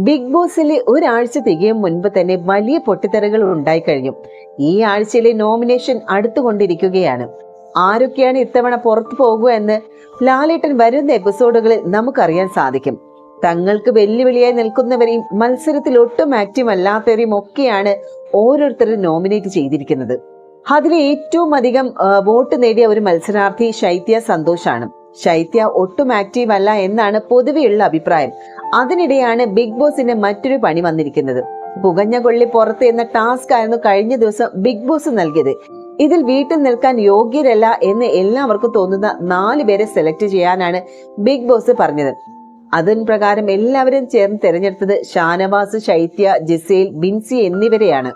Big ബോസിലെ ഒരാഴ്ച തികയും മുൻപ് തന്നെ വലിയ പൊട്ടിത്തെറികൾ ഉണ്ടായി കഴിഞ്ഞു. ഈ ആഴ്ചയിലെ നോമിനേഷൻ അടുത്തുകൊണ്ടിരിക്കുകയാണ്. ആരൊക്കെയാണ് ഇത്തവണ പുറത്തു പോകുക എന്ന് ലാലേട്ടൻ വരുന്ന എപ്പിസോഡുകളിൽ നമുക്കറിയാൻ സാധിക്കും. തങ്ങൾക്ക് വെല്ലുവിളിയായി നിൽക്കുന്നവരെയും മത്സരത്തിൽ ഒട്ടും ആക്റ്റീവ് അല്ലാത്തവരെയും ഒക്കെയാണ് ഓരോരുത്തരും നോമിനേറ്റ് ചെയ്തിരിക്കുന്നത്. അതിലെ ഏറ്റവും അധികം വോട്ട് നേടിയ ഒരു മത്സരാർത്ഥി ശൈത്യ സന്തോഷാണ്. ശൈത്യ ഒട്ടും ആക്റ്റീവ് അല്ല എന്നാണ് പൊതുവെയുള്ള അഭിപ്രായം. അതിനിടെയാണ് ബിഗ് ബോസിന്റെ മറ്റൊരു പണി വന്നിരിക്കുന്നത്. പുകഞ്ഞ കൊള്ളി പുറത്ത് എന്ന ടാസ്ക് ആയിരുന്നു കഴിഞ്ഞ ദിവസം ബിഗ് ബോസ് നൽകിയത്. ഇതിൽ വീട്ടിൽ നിൽക്കാൻ യോഗ്യരല്ല എന്ന് എല്ലാവർക്കും തോന്നുന്ന 4 പേരെ സെലക്ട് ചെയ്യാനാണ് ബിഗ് ബോസ് പറഞ്ഞത്. അതിന് പ്രകാരം എല്ലാവരും ചേർന്ന് തിരഞ്ഞെടുത്തത് ഷാനവാസ്, ശൈത്യ, ജിസേൽ, ബിൻസി എന്നിവരെയാണ്.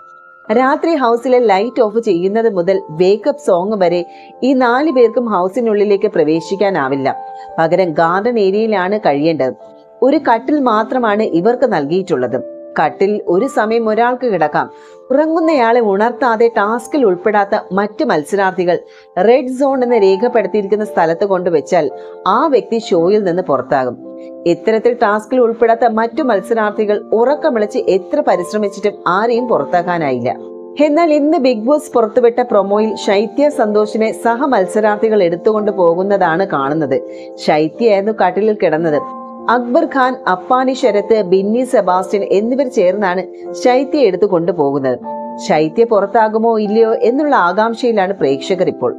രാത്രി ഹൗസിലെ ലൈറ്റ് ഓഫ് ചെയ്യുന്നത് മുതൽ വേക്കപ്പ് സോങ് വരെ ഈ 4 പേർക്കും ഹൗസിനുള്ളിലേക്ക് പ്രവേശിക്കാനാവില്ല. പകരം ഗാർഡൻ ഏരിയയിലാണ് കഴിയേണ്ടത്. ഒരു കട്ടിൽ മാത്രമാണ് ഇവർക്ക് നൽകിയിട്ടുള്ളത്. കട്ടിൽ ഒരു സമയം ഒരാൾക്ക് കിടക്കാം. ഉറങ്ങുന്നയാളെ ഉണർത്താതെ ടാസ്കിൽ ഉൾപ്പെടാത്ത മറ്റു മത്സരാർത്ഥികൾ റെഡ് സോൺ എന്ന് രേഖപ്പെടുത്തിയിരിക്കുന്ന സ്ഥലത്ത് കൊണ്ടുവച്ചാൽ ആ വ്യക്തി ഷോയിൽ നിന്ന് പുറത്താകും. ഇത്തരത്തിൽ ടാസ്കിൽ ഉൾപ്പെടാത്ത മറ്റു മത്സരാർത്ഥികൾ ഉറക്കമിളച്ച് എത്ര പരിശ്രമിച്ചിട്ടും ആരെയും പുറത്താക്കാനായില്ല. എന്നാൽ ഇന്ന് ബിഗ് ബോസ് പുറത്തുവിട്ട പ്രൊമോയിൽ ശൈത്യ സന്തോഷിനെ സഹ മത്സരാർത്ഥികൾ എടുത്തുകൊണ്ട് പോകുന്നതാണ് കാണുന്നത്. ശൈത്യയായിരുന്നു കട്ടിലിൽ കിടന്നത്. അക്ബർ ഖാൻ, അപ്പാനി ശരത്ത്, ബിന്നി സെബാസ്റ്റ്യൻ എന്നിവർ ചേർന്നാണ് ശൈത്യ എടുത്തു കൊണ്ടുപോകുന്നത്. ശൈത്യ പുറത്താകുമോ ഇല്ലയോ എന്നുള്ള ആകാംക്ഷയിലാണ് പ്രേക്ഷകർ ഇപ്പോൾ.